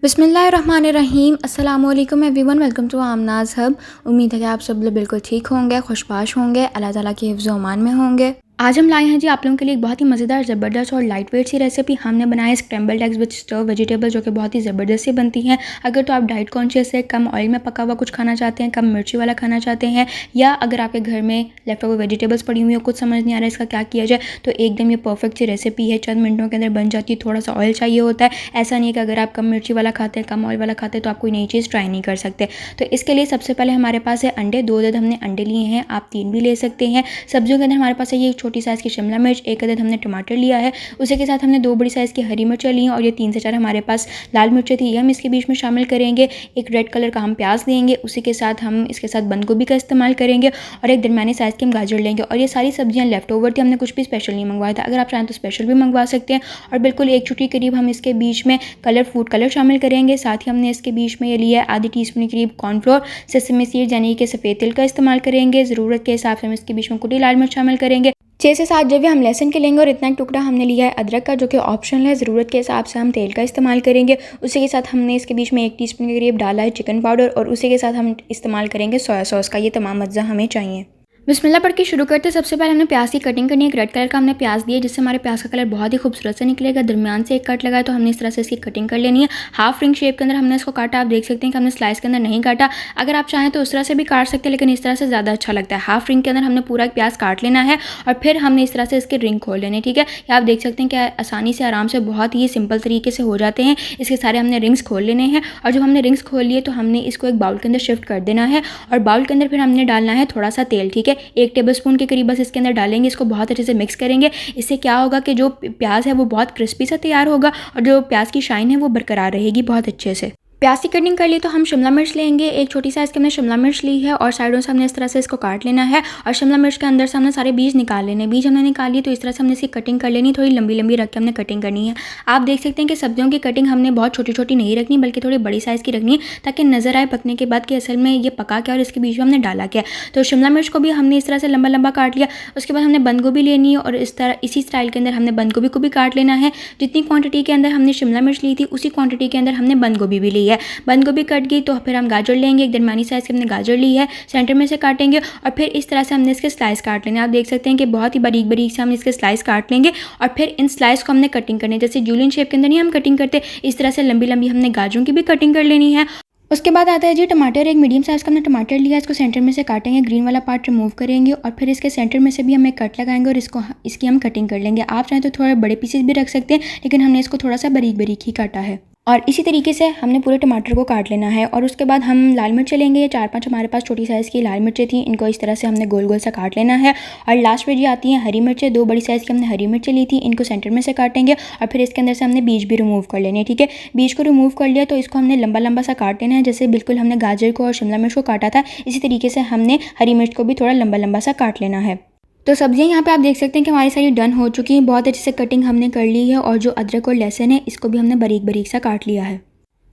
बिस्मिल्लाहिर्रहमानिर्रहीम अस्सलामुअलैकुम everyone, welcome to आमनाज़ hub. उम्मीद है कि आप सब लोग बिल्कुल ठीक होंगे, खुशबाश होंगे, अल्लाह ताला के हिफ्ज़ व अमान में होंगे। आज हम लाए हैं जी आप लोगों के लिए एक बहुत ही मज़ेदार, ज़बरदस्त और लाइट वेट सी रेसिपी। हमने बनाया स्क्रैम्बल्ड एग्स विद स्टर्व वेजिटेबल, जो कि बहुत ही ज़बरदस्त सी बनती हैं। अगर तो आप डाइट कॉन्शियस है, कम ऑयल में पका हुआ कुछ खाना चाहते हैं, कम मिर्ची वाला खाना चाहते हैं, या अगर आपके घर में लेफ्ट ओवर वेजिटेबल्स पड़ी हुई हो, कुछ समझ नहीं आ रहा है इसका क्या किया जाए, तो एकदम ये परफेक्ट सी रेसिपी है। चंद मिनटों के अंदर बन जाती है। थोड़ा सा ऑयल चाहिए होता है। ऐसा नहीं है कि अगर आप कम मिर्ची वाला खाते हैं, कम ऑयल वाला खाते हैं, तो आप कोई नई चीज़ ट्राई नहीं कर सकते। तो इसके लिए सबसे पहले हमारे पास है अंडे। 2 अदद हमने अंडे लिए हैं, आप 3 भी ले सकते हैं। सब्जियों के अंदर हमारे पास है ये एक छोटी साइज़ की शिमला मिर्च, 1 अदद हमने टमाटर लिया है। उसी के साथ हमने 2 बड़ी साइज़ की हरी मिर्चें ली हैं, और ये 3 से 4 हमारे पास लाल मिर्चें थी, ये हम इसके बीच में शामिल करेंगे। एक रेड कलर का हम प्याज लेंगे, उसी के साथ हम इसके साथ बंद गोभी का इस्तेमाल करेंगे, और एक दरमियानी साइज़ की हम गाजर लेंगे। और ये सारी सब्जियां लेफ्ट ओवर थी, हमने कुछ भी स्पेशल नहीं मंगवाया था। अगर आप चाहें तो स्पेशल भी मंगवा सकते हैं। और बिल्कुल 1 चुटकी करीब हम इसके बीच में फूड कलर शामिल करेंगे। साथ ही हमने इसके बीच में ये लिया है आधी टीस्पून के करीब कॉर्नफ्लोर। सेसमी सीड यानी कि सफ़ेद तिल का इस्तेमाल करेंगे। ज़रूरत के हिसाब से हम इसके बीच में कुटी लाल मिर्च शामिल करेंगे। 6 से 7 जवे हम लहसुन के लेंगे, और इतना टुकड़ा हमने लिया है अदरक का, जो कि ऑप्शनल है। ज़रूरत के हिसाब से हम तेल का इस्तेमाल करेंगे। उसी के साथ हमने इसके बीच में 1 टीस्पून के करीब डाला है चिकन पाउडर, और उसी के साथ हम इस्तेमाल करेंगे सोया सॉस का। ये तमाम अज्जा हमें चाहिए। बिस्मिल्लाह पढ़ के शुरू करते हैं। सबसे पहले हमने प्याज की कटिंग करनी है। एक रेड कलर का हमने प्याज दिया, जिससे हमारे प्याज का कलर बहुत ही खूबसूरत से निकलेगा। दरमियान से एक कट लगाया, तो हमने इस तरह से इसकी कटिंग कर लेनी है। हाफ रिंग शेप के अंदर हमने इसको काटा। आप देख सकते हैं कि हमने स्लाइस के अंदर नहीं काटा। अगर आप चाहें तो उस तरह से भी काट सकते हैं, लेकिन इस तरह से ज़्यादा अच्छा लगता है। हाफ रिंग के अंदर हमने पूरा प्याज काट लेना है, और फिर हमने इस तरह से इसके रिंग खोल लेने। ठीक है, ये आप देख सकते हैं कि आसानी से, आराम से, बहुत ही सिंपल तरीके से हो जाते हैं। इसके सारे हमने रिंग्स खोल लेने हैं, और जब हमने रिंग्स खोल लिए तो हमने इसको एक बाउल के अंदर शिफ्ट कर देना है। और बाउल के अंदर फिर हमने डालना है थोड़ा सा तेल। ठीक है, 1 टेबलस्पून के करीब बस इसके अंदर डालेंगे। इसको बहुत अच्छे से मिक्स करेंगे। इससे क्या होगा कि जो प्याज है वो बहुत क्रिस्पी सा तैयार होगा, और जो प्याज की शाइन है वो बरकरार रहेगी बहुत अच्छे से। प्याज की कटिंग कर ली तो हम शिमला मिर्च लेंगे। एक छोटी साइज़ की हमने शिमला मिर्च ली है, और साइडों से हमने इस तरह से इसको काट लेना है। और शिमला मिर्च के अंदर से हमने सारे बीज निकाल लेने। बीज हमने निकाल लिए तो इस तरह से हमने इसकी कटिंग कर लेनी। थोड़ी लंबी लंबी रख के हमने कटिंग करनी है। आप देख सकते हैं कि सब्जियों की कटिंग हमने बहुत छोटी छोटी नहीं रखनी, बल्कि थोड़ी बड़ी साइज़ की रखनी है, ताकि नज़र आए पकने के बाद कि असल में ये पका क्या और इसके बीच में हमने डाला क्या। तो शिमला मिर्च को भी हमने इस तरह से लंबा लंबा काट लिया। उसके बाद हमने बंद गोभी लेनी है, और इस तरह इसी स्टाइल के अंदर हमने बंद गोभी को भी काट लेना है। जितनी क्वांटिटी के अंदर हमने शिमला मिर्च ली थी, उसी क्वांटिटी के अंदर हमने बंद गोभी भी ली है। बंद गोभी कट गई तो फिर हम गाजर लेंगे। एक दरमियानी साइज़ की हमने गाजर ली है, सेंटर में से काटेंगे, और फिर इस तरह से हमने इसके स्लाइस काट लेंगे। आप देख सकते हैं कि बहुत ही बारीक बारीक से हम इसके स्लाइस काट लेंगे, और फिर इन स्लाइस को हमने कटिंग करनी है। जैसे जूलियन शेप के अंदर नहीं हम कटिंग करते, इस तरह से लंबी लंबी हमने गाजरों की भी कटिंग कर लेनी है। उसके बाद आता है जी टमाटर। एक मीडियम साइज़ का हमने टमाटर लिया, इसको सेंटर में से काटेंगे, ग्रीन वाला पार्ट रिमूव करेंगे, और फिर इसके सेंटर में से भी हम एक कट लगाएंगे, और इसकी हम कटिंग कर लेंगे। आप चाहें तो थोड़े बड़े पीसेस भी रख सकते हैं, लेकिन हमने इसको थोड़ा सा बारीक बारीक ही काटा है। और इसी तरीके से हमने पूरे टमाटर को काट लेना है। और उसके बाद हम लाल मिर्चें लेंगे। ये 4-5 हमारे पास छोटी साइज़ की लाल मिर्चें थी, इनको इस तरह से हमने गोल गोल सा काट लेना है। और लास्ट में जी आती हैं हरी मिर्चें। 2 बड़ी साइज़ की हमने हरी मिर्चें ली थी, इनको सेंटर में से काटेंगे, और फिर इसके अंदर से हमने बीज भी रिमूव कर लेने हैं। ठीक है, बीज को रिमूव कर लिया तो इसको हमने लंबा लंबा सा काट लेना है, जैसे बिल्कुल हमने गाजर को और शिमला मिर्च को काटा था, इसी तरीके से हमने हरी मिर्च को भी थोड़ा लंबा लंबा सा काट लेना है। तो सब्जियां यहाँ पे आप देख सकते हैं कि हमारी सारी डन हो चुकी हैं। बहुत अच्छे से कटिंग हमने कर ली है, और जो अदरक और लहसुन है इसको भी हमने बारीक बारीक सा काट लिया है।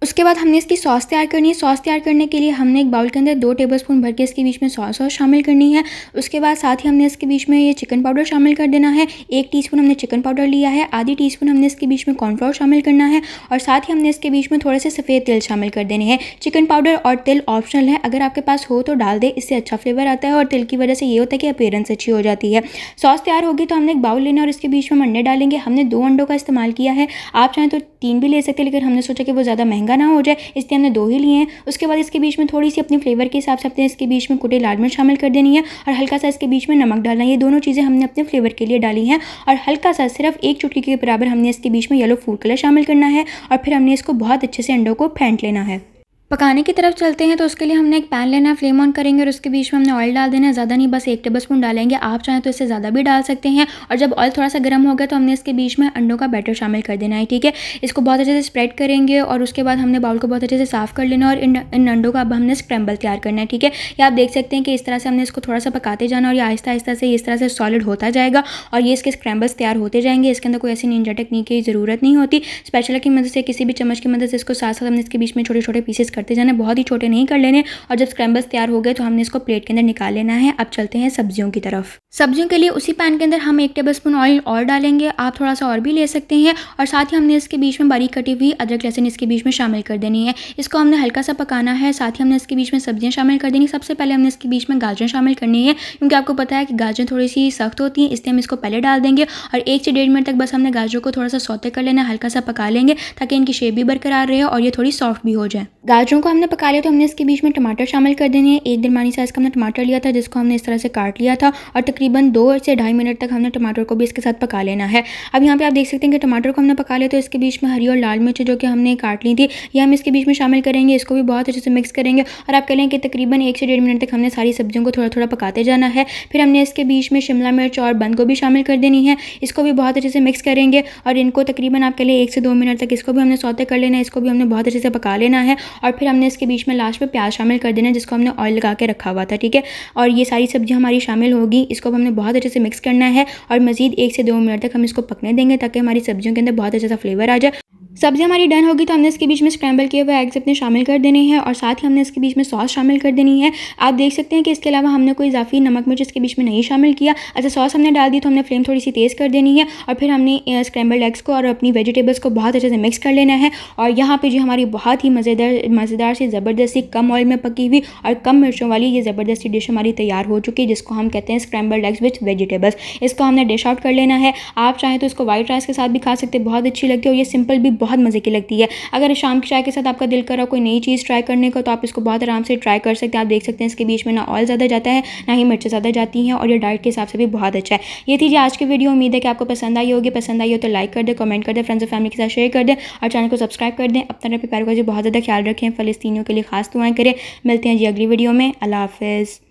उसके बाद हमने इसकी सॉस तैयार करनी है। सॉस तैयार करने के लिए हमने एक बाउल के अंदर 2 टेबलस्पून भर के इसके बीच में सॉस शामिल करनी है। उसके बाद साथ ही हमने इसके बीच में ये चिकन पाउडर शामिल कर देना है। 1 टीस्पून हमने चिकन पाउडर लिया है। आधी टीस्पून हमने इसके बीच में कॉर्नफ्लोर शामिल करना है, और साथ ही हमने इसके बीच में थोड़े से सफ़ेद तिल शामिल कर देने हैं। चिकन पाउडर और तिल ऑप्शनल है, अगर आपके पास हो तो डाल दे, इससे अच्छा फ्लेवर आता है, और तिल की वजह से ये होता है कि अपीयरेंस अच्छी हो जाती है। सॉस तैयार होगी तो हमने एक बाउल लेना, और इसके बीच में हम अंडे डालेंगे। हमने 2 अंडों का इस्तेमाल किया है, आप चाहें तो 3 भी ले सकते हैं, लेकिन हमने सोचा कि वो ज़्यादा महंगा ना हो जाए, इसलिए हमने 2 ही लिए हैं। उसके बाद इसके बीच में थोड़ी सी अपने फ्लेवर के हिसाब से अपने इसके बीच में कुटी लाल मिर्च शामिल कर देनी है, और हल्का सा इसके बीच में नमक डालना है। ये दोनों चीज़ें हमने अपने फ्लेवर के लिए डाली हैं, और हल्का सा सिर्फ 1 चुटकी के बराबर हमने इसके बीच में येलो फूड कलर शामिल करना है, और फिर हमने इसको बहुत अच्छे से अंडों को फेंट लेना है। पकाने की तरफ चलते हैं। तो उसके लिए हमने एक पैन लेना है, फ्लेम ऑन करेंगे, और उसके बीच में हमने ऑयल डाल देना है। ज़्यादा नहीं, बस 1 टेबलस्पून डालेंगे। आप चाहें तो इससे ज़्यादा भी डाल सकते हैं। और जब ऑयल थोड़ा सा गर्म हो गया तो हमने इसके बीच में अंडों का बैटर शामिल कर देना है। ठीक है, इसको बहुत अच्छे से स्प्रेड करेंगे, और उसके बाद हमने बाउल को बहुत अच्छे से साफ़ कर लेना, और इन अंडों का अब हमने स्क्रैम्बल तैयार करना है। ठीक है, ये आप देख सकते हैं कि इस तरह से हमने इसको थोड़ा सा पकाते जाना, और ये आहिस्ता आहिस्ता से इस तरह से सॉलिड होता जाएगा, और ये इसके स्क्रैम्बल्स तैयार होते जाएंगे। इसके अंदर कोई ऐसी निंजा टेक्निक की ज़रूरत नहीं होती। स्पैचुला की मदद से, किसी भी चम्मच की मदद से इसको साथ साथ हमने इसके बीच में छोटे छोटे पीसेस करते जाना, बहुत ही छोटे नहीं कर लेने। और जब स्क्रैम्बल्स तैयार हो गए तो हमने इसको प्लेट के अंदर निकाल लेना है। अब चलते हैं सब्जियों की तरफ। सब्जियों के लिए उसी पैन के अंदर हम 1 टेबलस्पून ऑयल और डालेंगे, आप थोड़ा सा और भी ले सकते हैं। और साथ ही हमने इसके बीच में बारीक कटी हुई अदरक लहसुन इसके बीच में शामिल कर देनी है। इसको हमने हल्का सा पकाना है। साथ ही हमने इसके बीच में सब्जियां शामिल कर देनी। सबसे पहले हमने इसके बीच में गाजर शामिल करनी है, क्योंकि आपको पता है कि गाजर थोड़ी सी सख्त होती हैं, इसलिए हम इसको पहले डाल देंगे। और 1 से 1.5 मिनट तक बस हमने गाजरों को थोड़ा सा सौते कर लेना, हल्का सा पका लेंगे ताकि इनकी शेप भी बरकरार रहे और ये थोड़ी सॉफ्ट भी हो जाए। गाजरों को हमने पका लिया तो हमने इसके बीच में टमाटर शामिल कर देने हैं। एक दरमियानी साइज़ का हमने टमाटर लिया था, जिसको हमने इस तरह से काट लिया था और तकरीबन 2 से 2.5 मिनट तक हमने टमाटर को भी इसके साथ पका लेना है। अब यहाँ पे आप देख सकते हैं कि टमाटर को हमने पका लिया तो इसके बीच में हरी और लाल मिर्च जो कि हमने काट ली थी, ये हम इसके बीच में शामिल करेंगे। इसको भी बहुत अच्छे से मिक्स करेंगे और आप कह लें कि तकरीबन 1 से 1.5 मिनट तक हमने सारी सब्जियों को थोड़ा थोड़ा पकाते जाना है। फिर हमने इसके बीच में शिमला मिर्च और बंद गोभी शामिल कर देनी है, इसको भी बहुत अच्छे से मिक्स करेंगे और इनको तकरीबन आप कह लें 1 से 2 मिनट तक इसको भी हमने सौते कर लेना है। इसको भी हमने बहुत अच्छे से पका लेना है और फिर हमने इसके बीच में लास्ट में प्याज शामिल कर देना है, जिसको हमने ऑयल लगा के रखा हुआ था, ठीक है। और ये सारी सब्जियां हमारी शामिल होगी, इसको हमने बहुत अच्छे से मिक्स करना है और मज़ीद 1 से 2 मिनट तक हम इसको पकने देंगे ताकि हमारी सब्जियों के अंदर बहुत अच्छा सा फ्लेवर आ जाए। सब्ज़ी हमारी डन होगी तो हमने इसके बीच में स्क्रैम्बल किए हुए एग्स अपने शामिल कर देने हैं और साथ ही हमने इसके बीच में सॉस शामिल कर देनी है। आप देख सकते हैं कि इसके अलावा हमने कोई इजाफी नमक मिर्च इसके बीच में नहीं शामिल किया। अच्छा, सॉस हमने डाल दी तो हमने फ्लेम थोड़ी सी तेज़ कर देनी है और फिर हमने स्क्रैम्बल्ड एग्स को और अपनी वेजिटेबल्स को बहुत अच्छे से मिक्स कर लेना है। और यहाँ पर जो हमारी बहुत ही मज़ेदार सी ज़बरदस्ती कम ऑयल में पकी हुई और कम मिर्चों वाली ये ज़बरदस्ती डिश हमारी तैयार हो चुकी है, जिसको हम कहते हैं स्क्रैम्बल्ड एग्स विद वेजिटेबल्स। इसको हमने डिश आउट कर लेना है। आप चाहें तो इसको वाइट राइस के साथ भी खा सकते हैं, बहुत अच्छी लगती है और ये सिंपल भी बहुत मज़े की लगती है। अगर शाम की चाय के साथ आपका दिल कर रहा कोई नई चीज़ ट्राई करने को तो आप इसको बहुत आराम से ट्राई कर सकते हैं। आप देख सकते हैं इसके बीच में ना ऑयल ज़्यादा जाता है ना ही मिर्चें ज़्यादा जाती हैं और ये डाइट के हिसाब से भी बहुत अच्छा है। ये थी जी आज की वीडियो। उम्मीद है कि आपको पसंद आई होगी। पसंद आई हो तो लाइक कर दें, कमेंट कर दें, फ्रेंड्स और फैमिली के साथ शेयर कर दें और चैनल को सब्सक्राइब कर दें। अपना प्यार को जी बहुत ज़्यादा ख्याल रखें। फ़लस्तीनियों के लिए खास दुआएं करें। मिलते हैं जी अगली वीडियो में। अल्लाह हाफ़िज़।